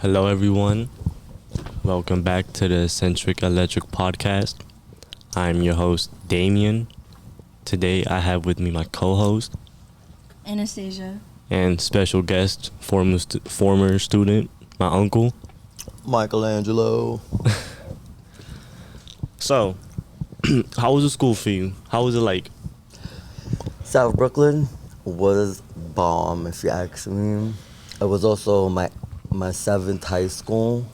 Hello, everyone. Welcome back to the Escentric Electric podcast. I'm your host, Damian. Today, I have with me my co-host Anastasia. and special guest, former student, my uncle. Angelo. So, how was the school for you? How was it like? South Brooklyn was bomb, if you ask me. It was also my seventh high school,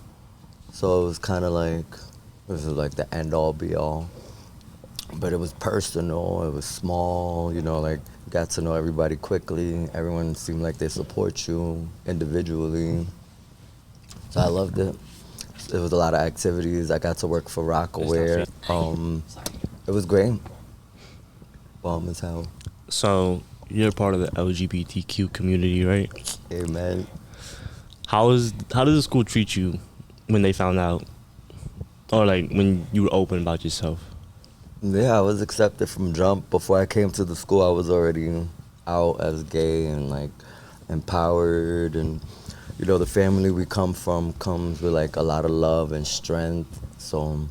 so it was kind of like the end all be all. But it was personal. It was small. Like got to know everybody quickly. Everyone seemed like they support you individually. So I loved it. There was a lot of activities. I got to work for Rockaware. It was great. Bomb as hell. So, you're part of the LGBTQ community, right? Amen. How did the school treat you when they found out, or like when you were open about yourself? Yeah, I was accepted from jump. Before I came to the school, I was already out as gay and like empowered, and the family we come from comes with like a lot of love and strength. So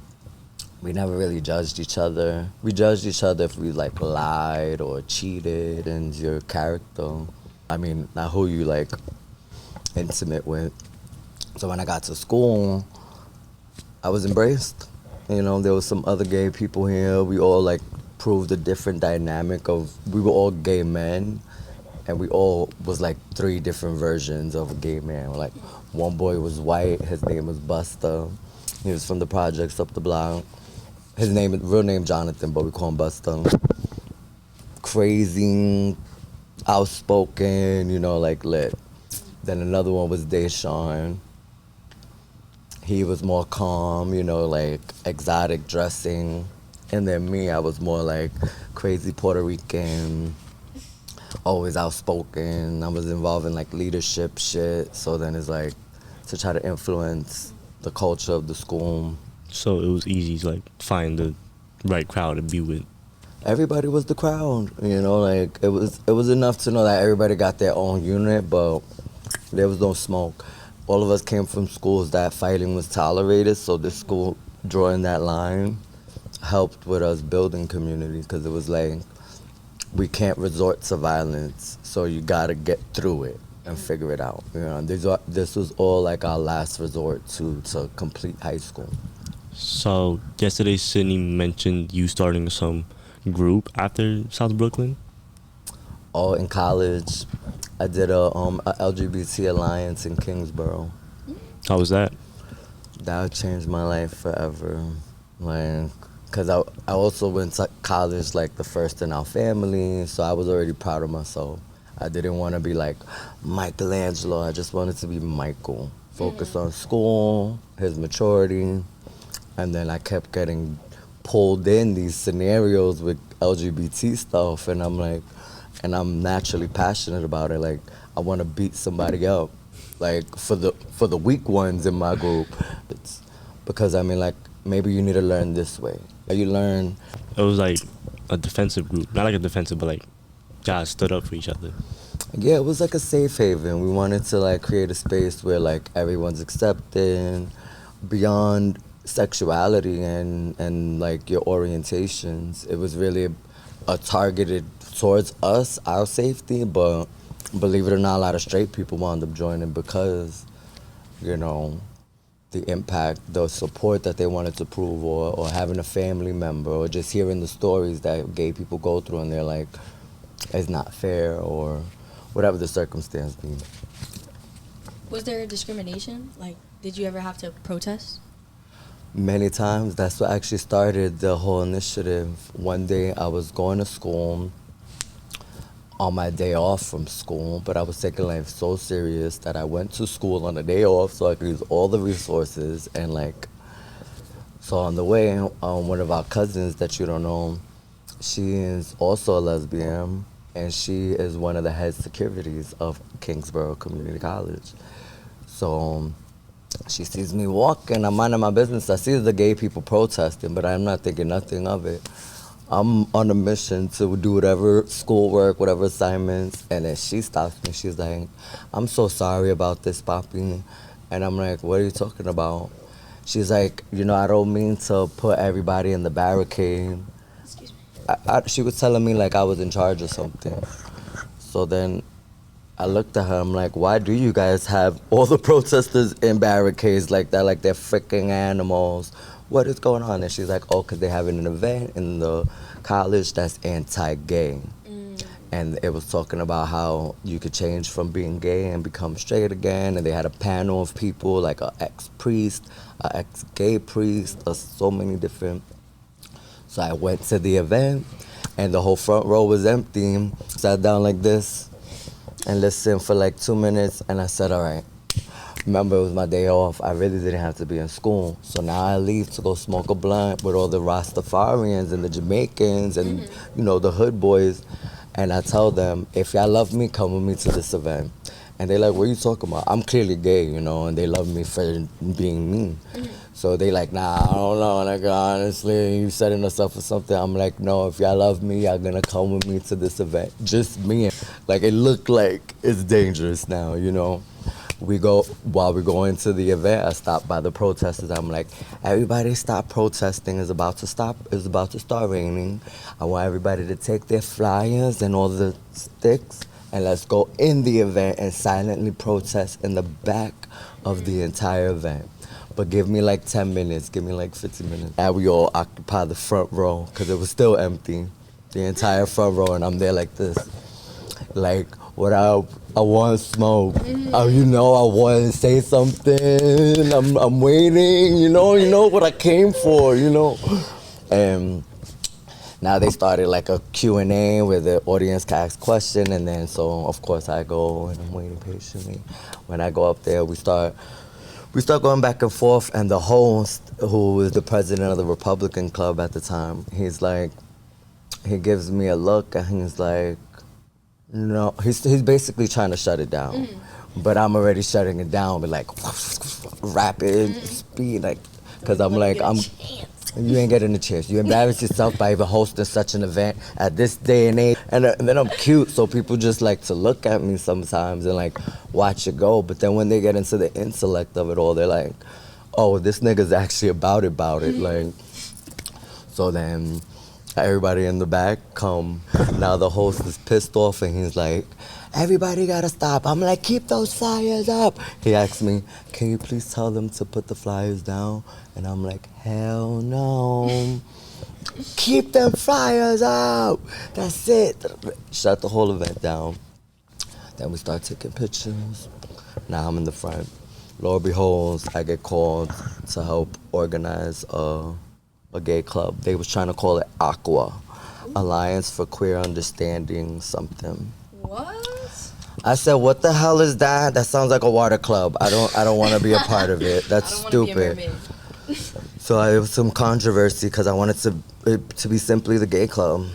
we never really judged each other. We judged each other if we like lied or cheated and your character. I mean, not who you like intimate with. So when I got to school, I was embraced. There was some other gay people here. We all like proved a different dynamic of, we were all gay men, and we all was like three different versions of a gay man. Like one boy was white, his name was Buster. He was from the projects up the block. His real name Jonathan, but we call him Buster. Crazy, outspoken, like lit. Then another one was Deshaun. He was more calm, like exotic dressing. And then me, I was more like crazy Puerto Rican, always outspoken. I was involved in like leadership shit. So then it's like to try to influence the culture of the school. So it was easy to like find the right crowd to be with. Everybody was the crowd, like it was enough to know that everybody got their own unit, but there was no smoke. All of us came from schools that fighting was tolerated, so this school drawing that line helped with us building community, because it was like, we can't resort to violence, so you gotta get through it and figure it out. This was all like our last resort to complete high school. So yesterday, Sydney mentioned you starting some group after South Brooklyn. Oh, in college, I did a LGBT alliance in Kingsborough. How was that? That changed my life forever. Like, cause I also went to college like the first in our family, so I was already proud of myself. I didn't want to be like Michelangelo. I just wanted to be Michael. Focus on school, his maturity. And then I kept getting pulled in these scenarios with LGBT stuff, and I'm like, and I'm naturally passionate about it. Like, I want to beat somebody up, like for the weak ones in my group. It's because I mean, like, maybe you need to learn this way. You learn. It was like a defensive group, not like a defensive, but like guys stood up for each other. Yeah, it was like a safe haven. We wanted to like create a space where like everyone's accepted beyond sexuality and like your orientations. It was really a targeted towards us, our safety, but believe it or not, a lot of straight people wound up joining because, the impact, the support that they wanted to prove, or having a family member, or just hearing the stories that gay people go through, and they're like, it's not fair, or whatever the circumstance be. Was there discrimination? Like, did you ever have to protest? Many times. That's what actually started the whole initiative. One day I was going to school on my day off from school, but I was taking life so serious that I went to school on a day off so I could use all the resources. And like, so on the way, one of our cousins that you don't know, she is also a lesbian, and she is one of the head securities of Kingsborough Community College. So she sees me walking, I'm minding my business. I see the gay people protesting, but I'm not thinking nothing of it. I'm on a mission to do whatever schoolwork, whatever assignments, and then she stops me. She's like, I'm so sorry about this, Papi. And I'm like, what are you talking about? She's like, I don't mean to put everybody in the barricade. Excuse me. She was telling me like I was in charge of something. So then I looked at her, I'm like, why do you guys have all the protesters in barricades like that, like they're freaking animals? What is going on? And she's like, oh, because they're having an event in the college that's anti-gay. And it was talking about how you could change from being gay and become straight again. And they had a panel of people, like an ex-priest, an ex-gay priest, so many different. So I went to the event, and the whole front row was empty. Sat down like this and listened for like 2 minutes, and I said, all right. Remember, it was my day off. I really didn't have to be in school. So now I leave to go smoke a blunt with all the Rastafarians and the Jamaicans and, the hood boys. And I tell them, if y'all love me, come with me to this event. And they're like, what are you talking about? I'm clearly gay, and they love me for being me. So they like, nah, I don't know, nigga, honestly, you setting us up for something. I'm like, no, if y'all love me, y'all gonna come with me to this event. Just me. Like, it looked like it's dangerous now, While we're going to the event, I stopped by the protesters. I'm like, everybody stop protesting. It's about to start raining. I want everybody to take their flyers and all the sticks, and let's go in the event and silently protest in the back of the entire event. But give me like 10 minutes, give me like 15 minutes. And we all occupy the front row, because it was still empty, the entire front row, and I'm there like this. Like, what I want to smoke. I want to say something. I'm waiting. You know what I came for. And now they started like a Q&A where the audience can ask questions, and then so of course I go and I'm waiting patiently. When I go up there, we start going back and forth, and the host, who was the president of the Republican Club at the time, he's like, he gives me a look, and he's like, no, he's basically trying to shut it down. But I'm already shutting it down with like rapid speed, like, because I'm like, you ain't getting a chance. You embarrass yourself by even hosting such an event at this day and age. And then I'm cute, so people just like to look at me sometimes and like watch it go. But then when they get into the intellect of it all, they're like, oh, this nigga's actually about it. Like, so then everybody in the back come. Now the host is pissed off, and he's like, everybody gotta stop. I'm like, keep those flyers up. He asked me, can you please tell them to put the flyers down? And I'm like, hell no. Keep them flyers up. That's it. Shut the whole event down. Then we start taking pictures. Now I'm in the front. Lo and behold, I get called to help organize a gay club. They was trying to call it Aqua, Alliance for Queer Understanding something. What? I said, what the hell is that? That sounds like a water club. I don't want to be a part of it. That's stupid. So I have some controversy because I wanted it to be simply the gay club.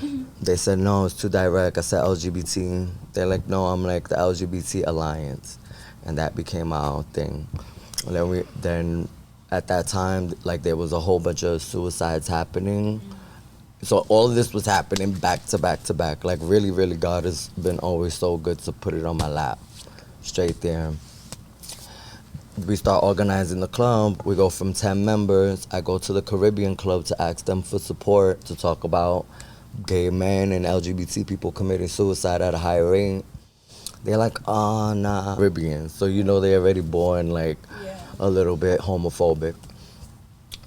They said, no, it's too direct. I said LGBT. They're like, no, I'm like the LGBT Alliance. And that became our thing. And then at that time, like, there was a whole bunch of suicides happening. So all of this was happening back to back to back. Like, really, really, God has been always so good to put it on my lap, straight there. We start organizing the club. We go from 10 members. I go to the Caribbean Club to ask them for support to talk about gay men and LGBT people committing suicide at a high rate. They're like, oh, nah. Caribbean. So, they're already born, like, a little bit homophobic.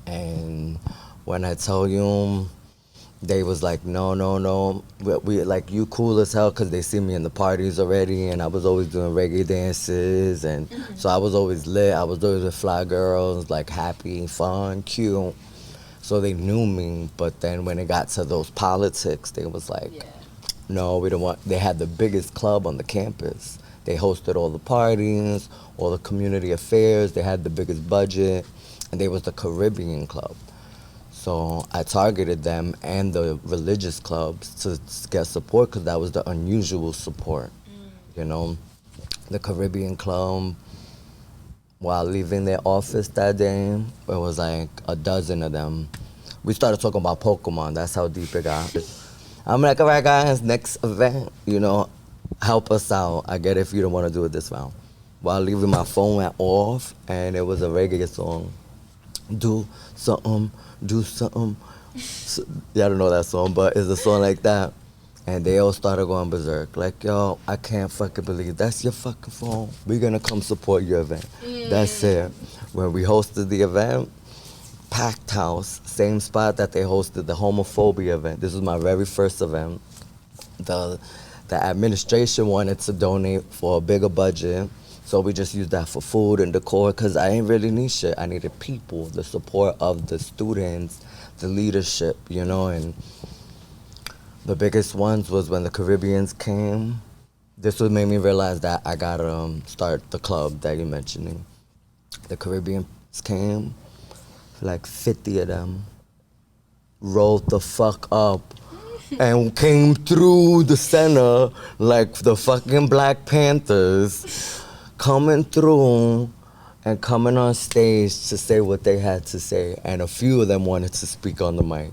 And when I tell you, they was like, no. We like, you cool as hell, because they see me in the parties already, and I was always doing reggae dances, and so I was always lit. I was always with fly girls, like happy, fun, cute. So they knew me, but then when it got to those politics, they was like, no, we don't want. They had the biggest club on the campus. They hosted all the parties, all the community affairs. They had the biggest budget, and they was the Caribbean Club. So I targeted them and the religious clubs to get support, because that was the unusual support. The Caribbean Club, while leaving their office that day, it was like a dozen of them. We started talking about Pokemon. That's how deep it got. I'm like, all right, guys, next event, help us out. I get it if you don't want to do it this round. while leaving my phone went off, and it was a reggae song. Do something, do something. So, yeah, I don't know that song, but it's a song like that. And they all started going berserk. Like, yo, I can't fucking believe that's your fucking phone. We're gonna come support your event. That's it. When we hosted the event, packed house, same spot that they hosted the homophobia event. This was my very first event. The administration wanted to donate for a bigger budget, so we just used that for food and decor, because I didn't really need shit. I needed people, the support of the students, the leadership, you know. And the biggest ones was when the Caribbeans came. This would make me realize that I gotta start the club that you're mentioning. The Caribbeans came, like 50 of them, rolled the fuck up and came through the center like the fucking Black Panthers, coming through and coming on stage to say what they had to say. And a few of them wanted to speak on the mic.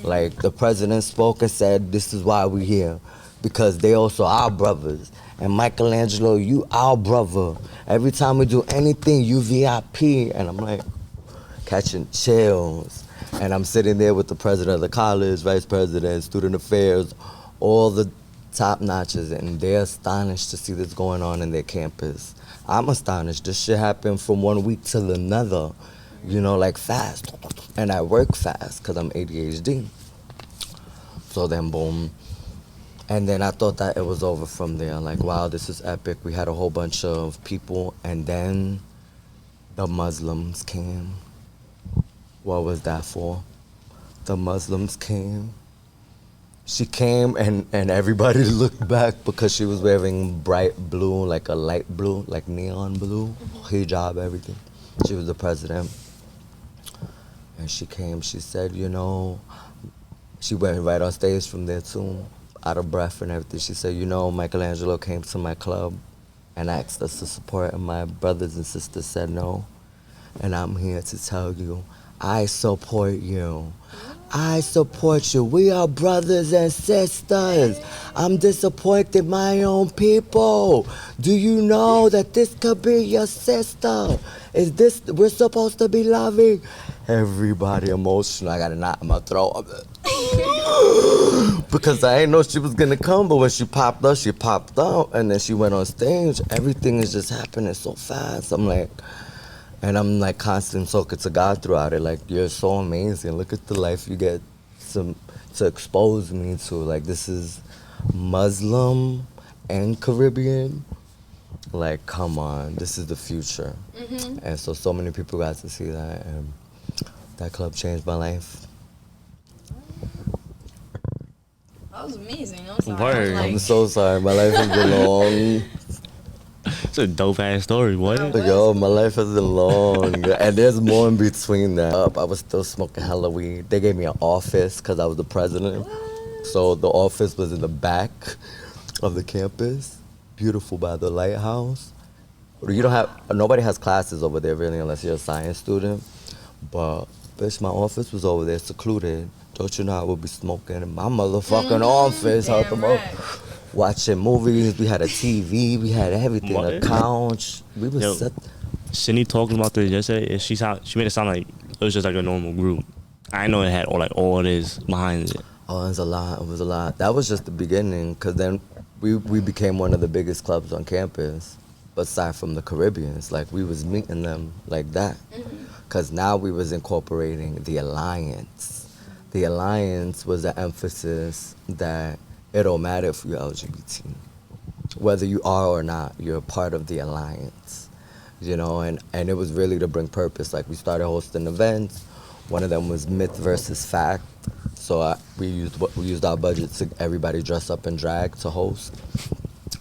Like, the president spoke and said, this is why we're here, because they also our brothers. And Michelangelo, you our brother. Every time we do anything, you VIP. And I'm like, catching chills. And I'm sitting there with the president of the college, vice president, student affairs, all the top notches, and they're astonished to see this going on in their campus. I'm astonished. This shit happened from one week to another, you know, like fast. And I work fast because I'm ADHD. So then, boom. And then I thought that it was over from there. Like, wow, this is epic. We had a whole bunch of people, and then the Muslims came. What was that for? The Muslims came. She came and everybody looked back because she was wearing bright blue, like a light blue, like neon blue, hijab, everything. She was the president. And she came, she said, you know, she went right on stage from there too, out of breath and everything. She said, you know, Michelangelo came to my club and asked us to support, and my brothers and sisters said no. And I'm here to tell you, I support you. I support you. We are brothers and sisters. I'm disappointed in my own people. Do you know that this could be your sister? Is this, we're supposed to be loving? Everybody emotional. I got a knot in my throat. Because I didn't know she was gonna come, but when she popped up, and then she went on stage. Everything is just happening so fast. I'm like constant talking to God throughout it. Like, you're so amazing. Look at the life you get to expose me to. Like, this is Muslim and Caribbean. Like, come on, this is the future. And so many people got to see that, and that club changed my life. That was amazing. I'm sorry. Word. I'm so sorry. My life has been long. It's a dope ass story, boy. Yo, my life has been long. And there's more in between that. I was still smoking hella weed. They gave me an office because I was the president. So the office was in the back of the campus. Beautiful, by the lighthouse. You don't have, nobody has classes over there really unless you're a science student. But, bitch, my office was over there secluded. Don't you know I would be smoking in my motherfucking office? Damn right. Watching movies, we had a TV, we had everything, What? a couch. We was Yo. set. Cindy talking about this yesterday. She made it sound like it was just like a normal group. I know it had all this behind it. Oh, it was a lot. That was just the beginning, because then we became one of the biggest clubs on campus, aside from the Caribbeans. Like, we was meeting them like that, because now we was incorporating the Alliance. The Alliance was the emphasis that it don't matter if you're LGBT. Whether you are or not, you're a part of the Alliance. You know, and it was really to bring purpose. Like, we started hosting events. One of them was myth versus fact. So we used our budget to everybody dress up in drag to host.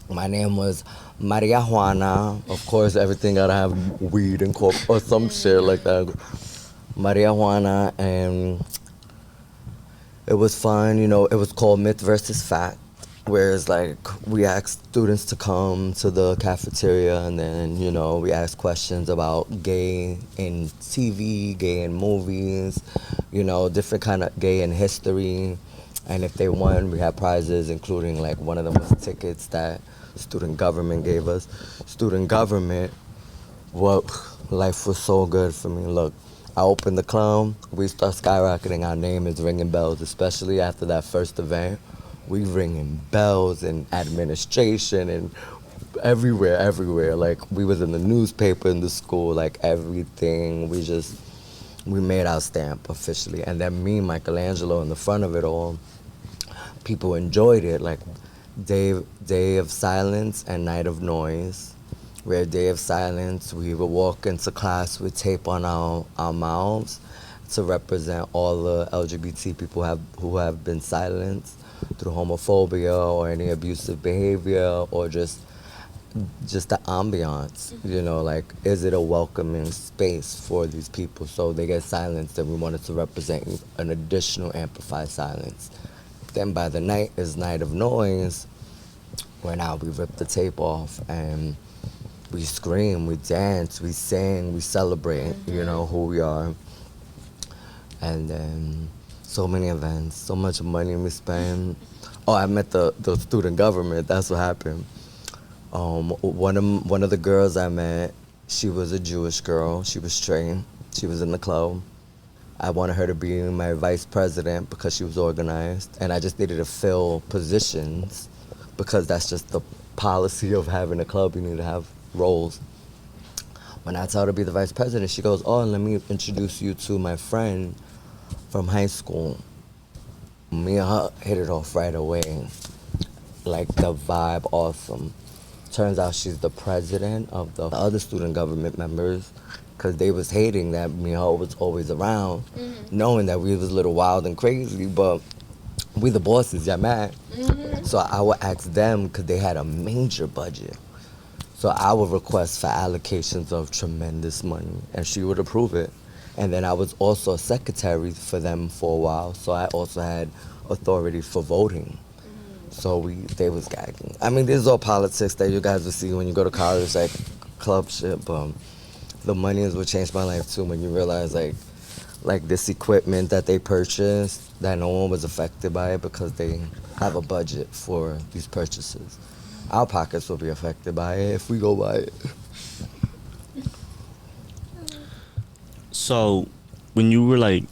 My name was Maria Juana. Of course, everything gotta have weed and or some shit like that. Maria Juana, and it was fun. You know, it was called Myth versus Fact. Whereas, like, we asked students to come to the cafeteria, and then, you know, we asked questions about gay in TV, gay in movies, you know, different kind of gay in history. And if they won, we had prizes, including, like, one of them was tickets that student government gave us. Student government, what life was so good for me. Look, I opened the clown, we start skyrocketing, our name is ringing bells, especially after that first event. We ringing bells in administration and everywhere. Like, we was in the newspaper in the school, like everything. We made our stamp officially. And then me, Michelangelo, in the front of it all, people enjoyed it. Like, day of silence and night of noise. Where day of silence, we would walk into class with tape on our mouths to represent all the LGBT people who have been silenced through homophobia or any abusive behavior, or just the ambiance, like, is it a welcoming space for these people? So they get silenced, and we wanted to represent an additional amplified silence. Then by the night is night of noise, where now we rip the tape off and we scream, we dance, we sing, we celebrate, who we are. And then so many events, so much money we spend. Oh, I met the student government, that's what happened. One of the girls I met, she was a Jewish girl, she was trained, she was in the club. I wanted her to be my vice president because she was organized, and I just needed to fill positions because that's just the policy of having a club, you need to have roles. When I told her to be the vice president, she goes, oh, let me introduce you to my friend from high school. Me and her hit it off right away. Like, the vibe, awesome. Turns out she's the president of the other student government members, because they was hating that me and her was always around, knowing that we was a little wild and crazy, but we the bosses, y'all mad? So I would ask them, because they had a major budget. So I would request for allocations of tremendous money, and she would approve it. And then I was also a secretary for them for a while, so I also had authority for voting. So they was gagging. I mean, this is all politics that you guys will see when you go to college, like club shit, but the money is what changed my life too, when you realize like this equipment that they purchased, that no one was affected by it because they have a budget for these purchases. Our pockets will be affected by it if we go buy it. So, when you were like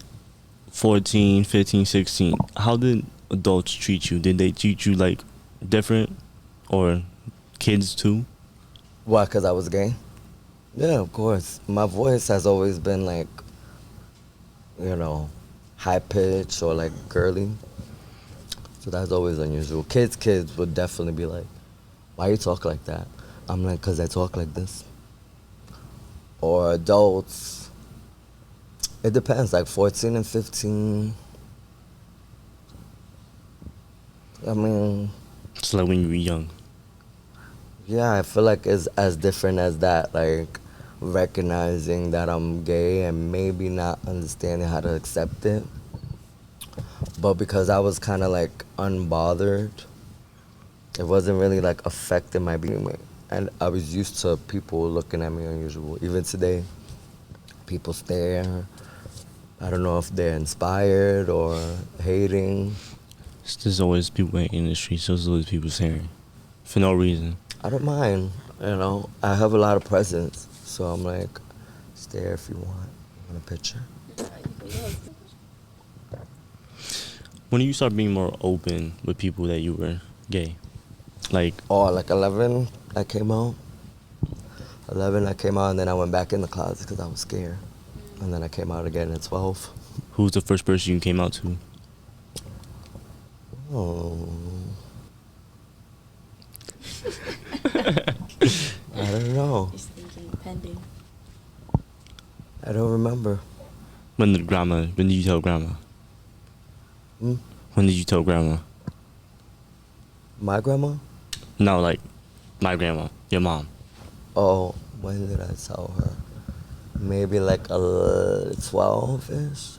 14, 15, 16, how did adults treat you? Did they treat you like different, or kids too? Why, because I was gay? Yeah, of course. My voice has always been like, high pitch or like girly. So that's always unusual. Kids would definitely be like, why you talk like that? I'm like, because I talk like this. Or adults, it depends, like 14 and 15. I mean, It's like when you were young. yeah, I feel like it's as different as that, like recognizing that I'm gay and maybe not understanding how to accept it. But because I was kind of like unbothered, it wasn't really like affecting my being. And I was used to people looking at me unusual. Even today, people stare. I don't know if they're inspired or hating. There's always people in the streets. There's always people staring for no reason. I don't mind, I have a lot of presence, so I'm like, stare if you want a picture. When did you start being more open with people that you were gay? Like 11, I came out. 11, I came out, and then I went back in the closet because I was scared. And then I came out again at 12. who was the first person you came out to? Oh. I don't know. He's thinking pending. I don't remember. When did you tell grandma? When did you tell grandma? My grandma? No, like my grandma, your mom. Oh, when did I tell her? Maybe like 12-ish.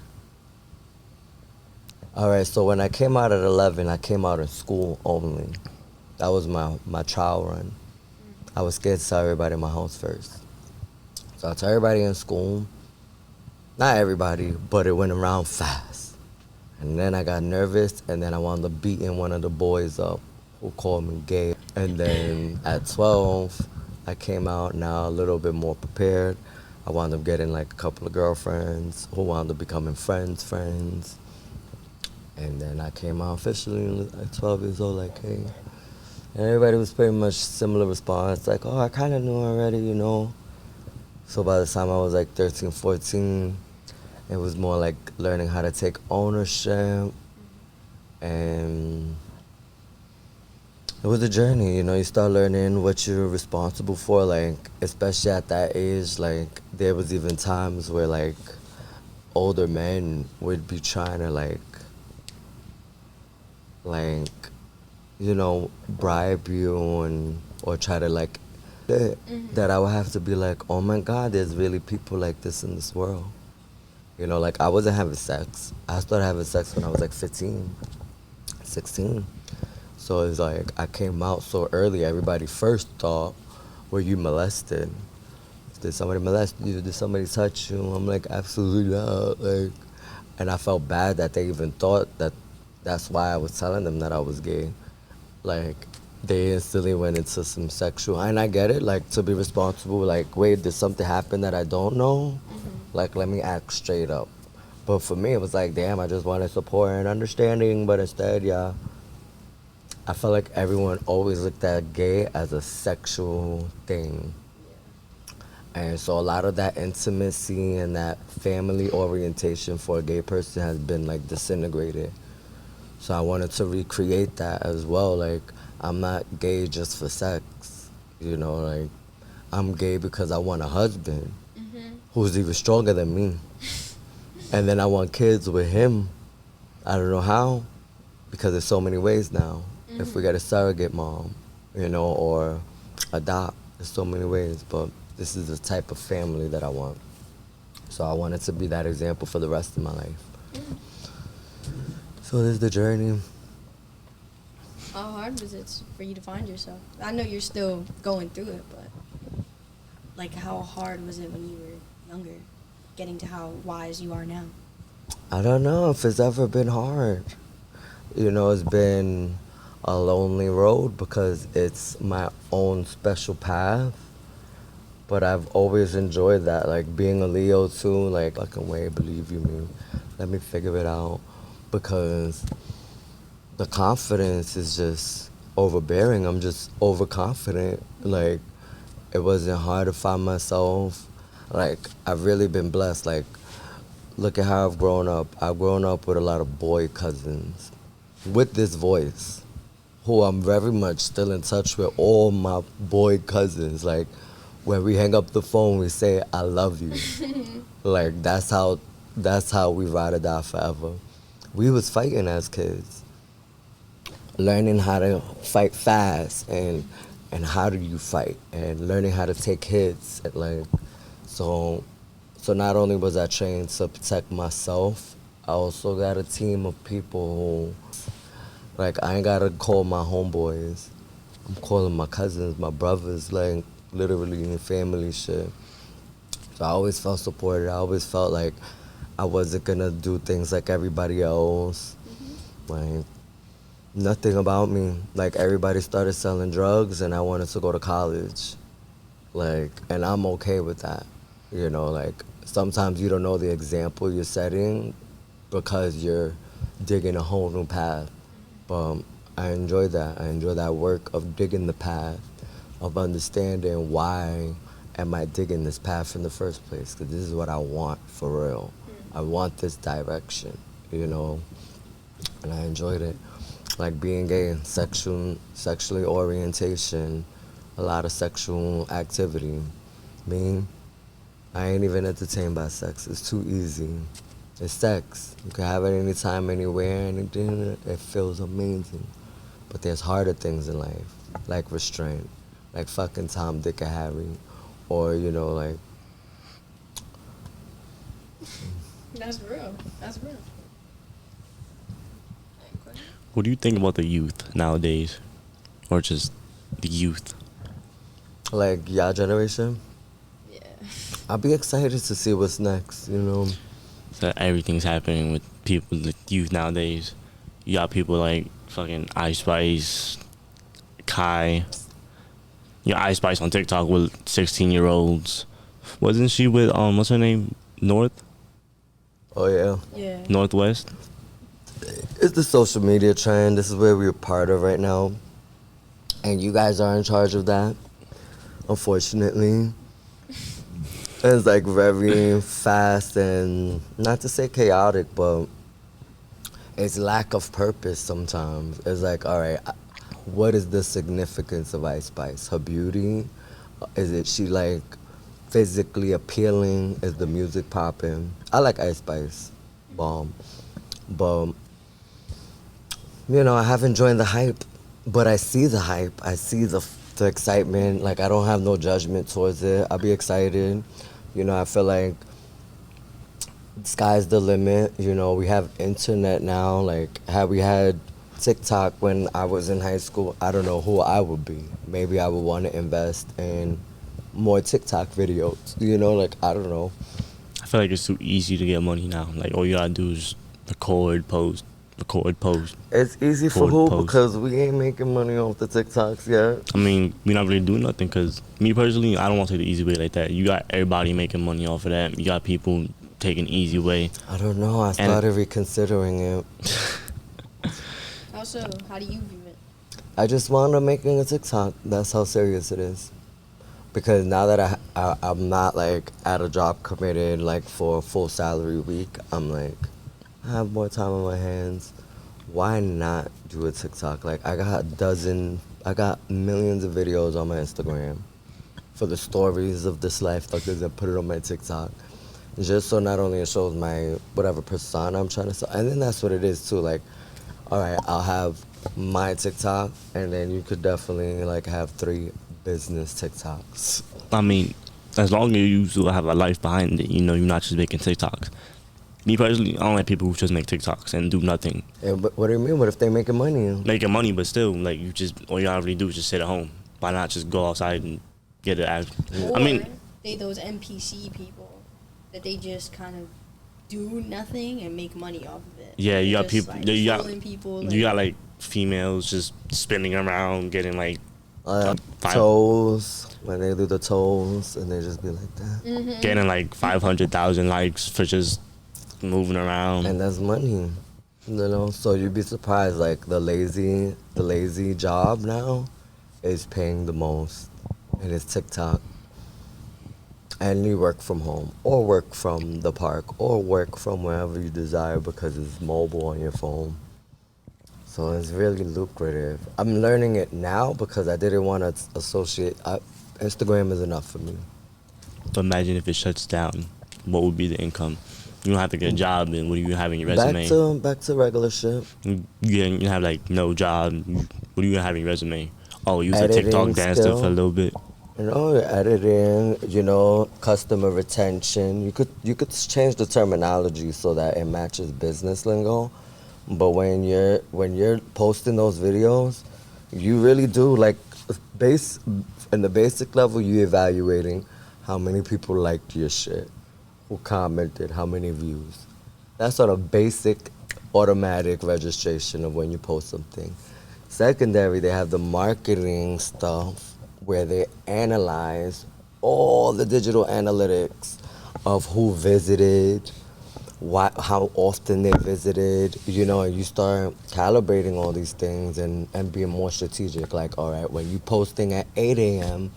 All right, so when I came out at 11, I came out in school only. That was my trial run. I was scared to tell everybody in my house first. So I told everybody in school. Not everybody, but it went around fast. And then I got nervous, and then I wound up beating one of the boys up who called me gay. And then at 12, I came out now a little bit more prepared. I wound up getting like a couple of girlfriends who wound up becoming friends. And then I came out officially at 12 years old, like, hey. And everybody was pretty much similar response, like, oh, I kind of knew already, you know. So by the time I was like 13, 14, it was more like learning how to take ownership. And it was a journey, you know. You start learning what you're responsible for, like, especially at that age. Like, there was even times where, like, older men would be trying to, like, you know, bribe you and or try to like that I would have to be like, oh my God, there's really people like this in this world. You know, like I wasn't having sex. I started having sex when I was like 15, 16. So it's like I came out so early. Everybody first thought, were you molested? Did somebody molest you? Did somebody touch you? I'm like, absolutely not. Like, and I felt bad that they even thought that. That's why I was telling them that I was gay. Like, they instantly went into some sexual, and I get it, like, to be responsible, like, wait, did something happen that I don't know? Like, let me act straight up. But for me, it was like, damn, I just wanted support and understanding, but instead, yeah, I felt like everyone always looked at gay as a sexual thing. And so a lot of that intimacy and that family orientation for a gay person has been, like, disintegrated. So I wanted to recreate that as well. Like, I'm not gay just for sex, you know, like, I'm gay because I want a husband who's even stronger than me. And then I want kids with him. I don't know how, because there's so many ways now. If we get a surrogate mom, you know, or adopt, there's so many ways. But this is the type of family that I want. So I wanted to be that example for the rest of my life. So this is the journey. How hard was it for you to find yourself? I know you're still going through it, but like how hard was it when you were younger, getting to how wise you are now? I don't know if it's ever been hard. You know, it's been a lonely road because it's my own special path. But I've always enjoyed that, like being a Leo too, like fucking way, believe you me. Let me figure it out. Because the confidence is just overbearing. I'm just overconfident. Like, it wasn't hard to find myself. Like, I've really been blessed. Like, look at how I've grown up. I've grown up with a lot of boy cousins with this voice, who I'm very much still in touch with all my boy cousins. Like, when we hang up the phone, we say, I love you. Like, that's how we ride or die forever. We was fighting as kids, learning how to fight fast and how do you fight, and learning how to take hits. And like, so not only was I trained to protect myself, I also got a team of people who, like, I ain't gotta call my homeboys. I'm calling my cousins, my brothers, like literally in family shit. So I always felt supported. I always felt like I wasn't gonna do things like everybody else. Like, nothing about me. Like, everybody started selling drugs and I wanted to go to college. Like, and I'm okay with that. You know, like, sometimes you don't know the example you're setting because you're digging a whole new path. But I enjoy that. I enjoy that work of digging the path, of understanding why am I digging this path in the first place, because this is what I want for real. I want this direction, you know, and I enjoyed it. Like being gay, sexually orientation, a lot of sexual activity. Me, I ain't even entertained by sex. It's too easy. It's sex. You can have it anytime, anywhere, anything. It feels amazing. But there's harder things in life, like restraint, like fucking Tom, Dick, and Harry, or, you know, like. That's real. That's real. What do you think about the youth nowadays? Or just the youth? Like, y'all generation? Yeah. I'll be excited to see what's next, you know? So everything's happening with people, the youth nowadays. You got people like fucking Ice Spice, Kai, Ice Spice on TikTok with 16-year-olds. Wasn't she with what's her name? Oh yeah. Yeah. Northwest? It's the social media trend. This is where we're part of right now. And you guys are in charge of that, unfortunately. It's like very fast and not to say chaotic, but it's lack of purpose sometimes. It's like, all right, what is the significance of Ice Spice? Her beauty? Is it she like physically appealing? Is the music popping? I like Ice Spice, bomb. But, I haven't joined the hype, but I see the hype. I see the excitement. Like, I don't have no judgment towards it. I'll be excited. I feel like sky's the limit. We have internet now. Like, had we had TikTok when I was in high school, I don't know who I would be. Maybe I would want to invest in more TikTok videos. Like, I don't know. I feel like it's too easy to get money now. Like, all you gotta do is record, post. It's easy for Record, who? post. Because we ain't making money off the TikToks yet. I mean, we not really doing nothing because me personally, I don't want to take the easy way like that. You got everybody making money off of that. You got people taking the easy way. I don't know. I started reconsidering it. How so? How do you view it? I just wound up making a TikTok. That's how serious it is. Because now that I'm not like at a job committed like for a full salary week, I'm like, I have more time on my hands. Why not do a TikTok? Like I got millions of videos on my Instagram for the stories of this life, like and put it on my TikTok. Just so not only it shows my whatever persona I'm trying to sell, and then that's what it is too. Like, all right, I'll have my TikTok, and then you could definitely like have 3 business TikToks. I mean, as long as you still have a life behind it, you're not just making TikToks. Me personally, I don't like people who just make TikToks and do nothing. Yeah, but what do you mean? What if they making money? Making money, but still, like, all you gotta really do is just sit at home. Why not just go outside and get it? Or I mean, those NPC people that they just kind of do nothing and make money off of it. yeah, you They're got just, people. like, You got trolling people. you got like females just spinning around, getting like Toes, when they do the toes, and they just be like that. getting like 500,000 likes for just moving around. And that's money. So you'd be surprised, like the lazy job now is paying the most, and it's TikTok. And you work from home, or work from the park, or work from wherever you desire because it's mobile on your phone. So it's really lucrative. I'm learning it now because I didn't want to associate. Instagram is enough for me. But imagine if it shuts down, what would be the income? You don't have to get a job, and what do you have in your resume? Back to regular shit. You have like no job. What do you have in your resume? Oh, you was a Editing TikTok dancer still. for a little bit. Editing, customer retention. You could change the terminology so that it matches business lingo. But when you're posting those videos, you really do like in the basic level, you evaluating how many people liked your shit, who commented, how many views. That's on a basic automatic registration of when you post something. Secondary, they have the marketing stuff where they analyze all the digital analytics of who visited, how often they visited, and you start calibrating all these things and being more strategic. Like, all right, when you posting at 8 a.m.,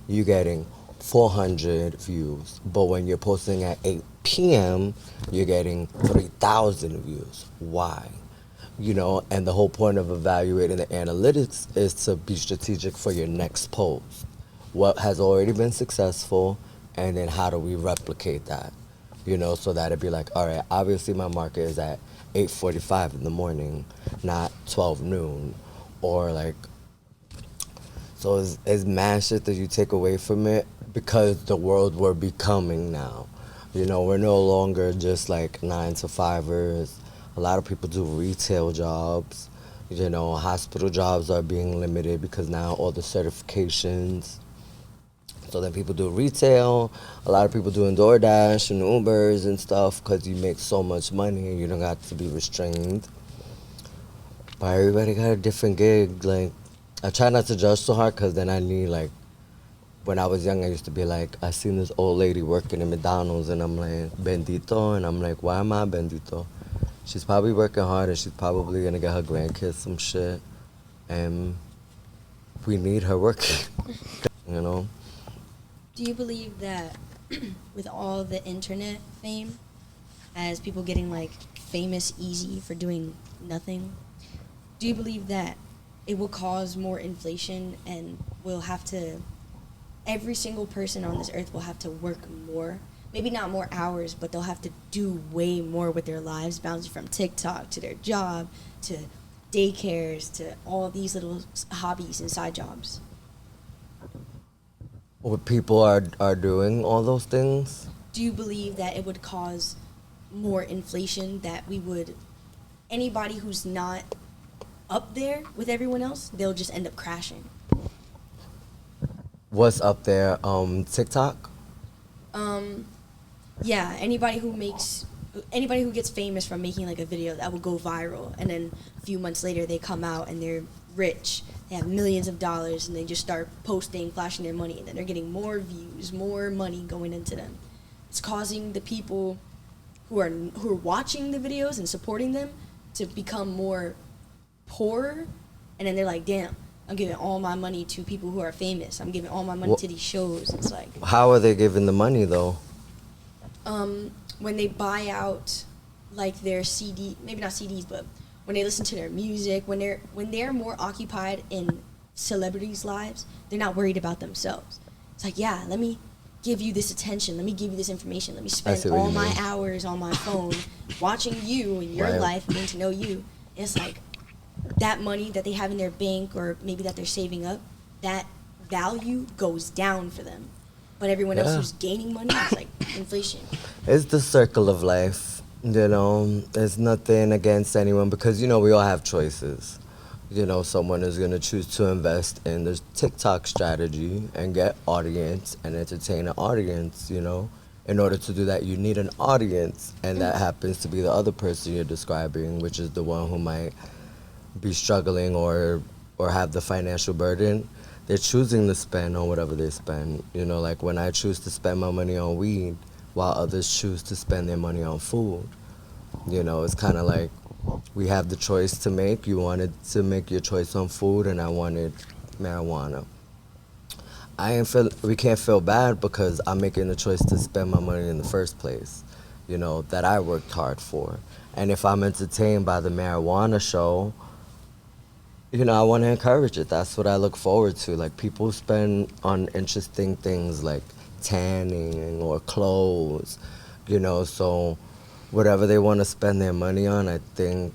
you're getting 400 views. But when you're posting at 8 p.m., you're getting 3,000 views. Why? And the whole point of evaluating the analytics is to be strategic for your next post. What has already been successful, and then how do we replicate that? So that it'd be like, all right, obviously my market is at 8:45 in the morning, not 12 noon, or like, so it's mad shit that you take away from it because the world we're becoming now. We're no longer just like 9-to-5ers. A lot of people do retail jobs. Hospital jobs are being limited because now all the certifications. So then people do retail. A lot of people doing DoorDash and Ubers and stuff because you make so much money and you don't got to be restrained. But everybody got a different gig. Like, I try not to judge so hard because then I need like, when I was young, I used to be like, I seen this old lady working at McDonald's and I'm like, bendito. And I'm like, why am I bendito? She's probably working hard and she's probably going to get her grandkids some shit. And we need her working, you know? Do you believe that with all the internet fame, as people getting like famous easy for doing nothing, do you believe that it will cause more inflation and we'll have to, every single person on this earth will have to work more? Maybe not more hours, but they'll have to do way more with their lives, bouncing from TikTok to their job to daycares to all these little hobbies and side jobs. What people are doing all those things. Do you believe that it would cause more inflation, that we would, anybody who's not up there with everyone else, they'll just end up crashing? What's up there? TikTok? Yeah, anybody who gets famous from making like a video that will go viral, and then a few months later they come out and they're rich, they have millions of dollars, and they just start posting, flashing their money, and then they're getting more views, more money going into them. It's causing the people who are watching the videos and supporting them to become more poor, and then they're like, damn, I'm giving all my money to people who are famous. I'm giving all my money to these shows. It's like, how are they giving the money though? when they buy out like their CD, maybe not CDs, but when they listen to their music, when they're more occupied in celebrities' lives, they're not worried about themselves. It's like, yeah, let me give you this attention, let me give you this information, let me spend all my hours on my phone watching you and your life and getting to know you. And it's like that money that they have in their bank or maybe that they're saving up, that value goes down for them. But everyone else who's gaining money, it's like inflation. It's the circle of life, you know. There's nothing against anyone because, you know, we all have choices. You know, someone is going to choose to invest in the TikTok strategy and get audience and entertain an audience, you know. In order to do that, you need an audience, and that happens to be the other person you're describing, which is the one who might be struggling or have the financial burden. They're choosing to spend on whatever they spend. You know, like when I choose to spend my money on weed, while others choose to spend their money on food. You know, it's kind of like we have the choice to make. You wanted to make your choice on food, and I wanted marijuana. We can't feel bad because I'm making the choice to spend my money in the first place, you know, that I worked hard for. And if I'm entertained by the marijuana show, you know, I want to encourage it. That's what I look forward to. Like, people spend on interesting things like tanning or clothes, you know, so whatever they want to spend their money on, I think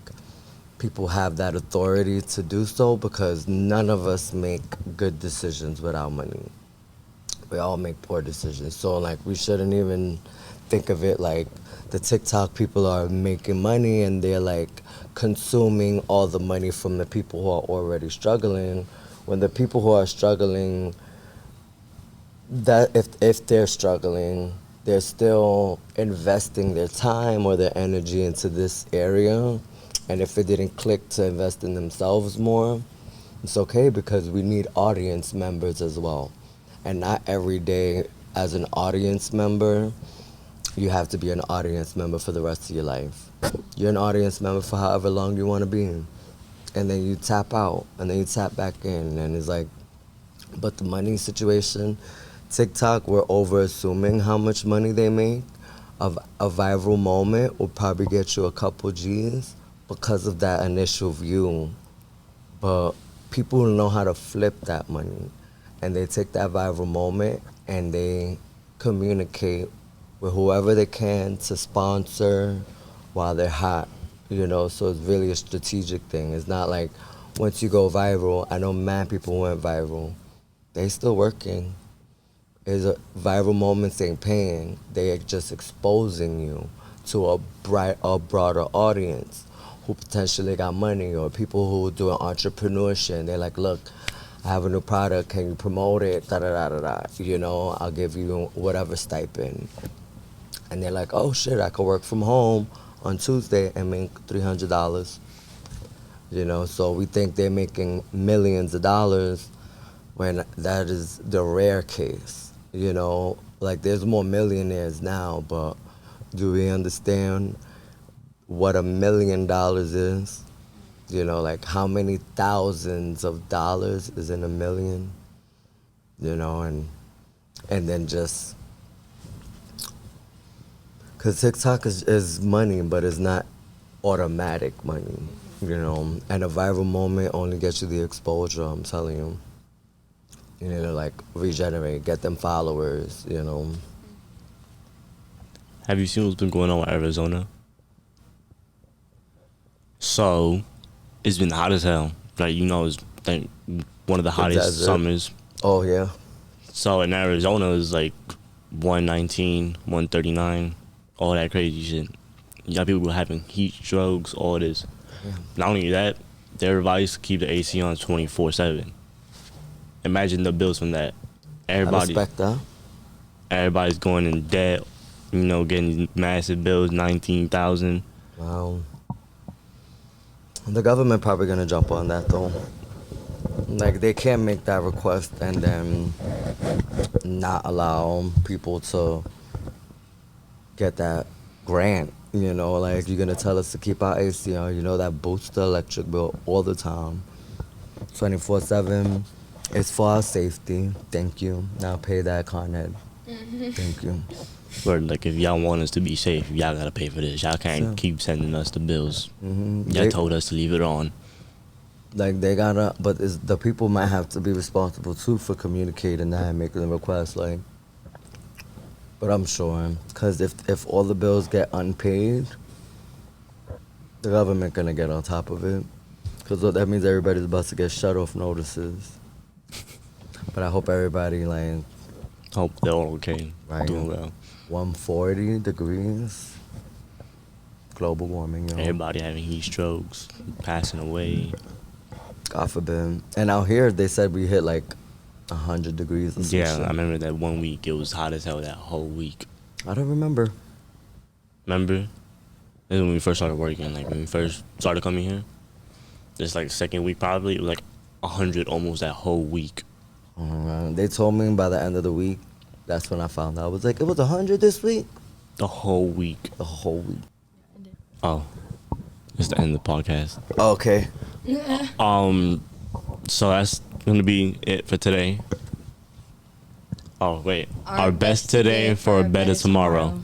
people have that authority to do so because none of us make good decisions without money. We all make poor decisions. So, like, we shouldn't even think of it like the TikTok people are making money and they're, like, consuming all the money from the people who are already struggling, when the people who are struggling, that if they're struggling, they're still investing their time or their energy into this area. And if it didn't click to invest in themselves more, it's okay because we need audience members as well. And not every day as an audience member, you have to be an audience member for the rest of your life. You're an audience member for however long you want to be in. And then you tap out, and then you tap back in. And it's like, but the money situation, TikTok, we're over assuming how much money they make. A viral moment will probably get you a couple G's because of that initial view. But people know how to flip that money. And they take that viral moment and they communicate with whoever they can to sponsor while they're hot, you know, so it's really a strategic thing. It's not like once you go viral, I know mad people went viral. They still working. It's a viral moments ain't paying. They're just exposing you to a broader audience who potentially got money, or people who do entrepreneurship. And they're like, look, I have a new product, can you promote it, da-da-da-da-da. You know, I'll give you whatever stipend. And they're like, oh shit, I could work from home on Tuesday and make $300. You know, so we think they're making millions of dollars when that is the rare case. You know, like there's more millionaires now, but do we understand what $1 million is? You know, like how many thousands of dollars is in a million? You know, and then just because TikTok is money, but it's not automatic money. You know, and a viral moment only gets you the exposure. I'm telling you. You need to like regenerate, get them followers. You know. Have you seen what's been going on with Arizona? So, it's been hot as hell. Like, you know, it's like one of the hottest desert. summers. Oh yeah. So in Arizona, it's like 119, 139, all that crazy shit. You got people having heat strokes, all this. Yeah. Not only that, their advice to keep the AC on 24/7. Imagine the bills from that. I respect that. Everybody's going in debt. You know, getting massive bills, 19,000. Wow. The government probably gonna jump on that though. Like they can't make that request and then not allow people to get that grant. You know, like you're gonna tell us to keep our AC on. You know that boosts the electric bill all the time, 24/7. It's for our safety. Thank you. Now pay that, Con Ed. Thank you. Or like, if y'all want us to be safe, y'all gotta pay for this. Y'all can't Sure. keep sending us the bills. Mm-hmm. Y'all told us to leave it on. Like they gotta, but the people might have to be responsible too for communicating that and making the request. Like, but I'm sure, because if all the bills get unpaid, the government gonna get on top of it, because that means everybody's about to get shut off notices. But I hope everybody like Hope they're all okay. Right. Doing well. 140 degrees, global warming. You know? Everybody having heat strokes, passing away. God forbid. And out here, they said we hit like 100 degrees or some Yeah, shit. I remember that one week. It was hot as hell that whole week. I don't remember. Remember? This is when we first started working. Like, when we first started coming here. This, like, second week probably. It was like 100 almost that whole week. They told me by the end of the week. That's when I found out. I was like, it was 100 this week? The whole week. The whole week. Oh. It's the end of the podcast. Okay. So that's gonna be it for today. Oh wait, our best today for a better tomorrow.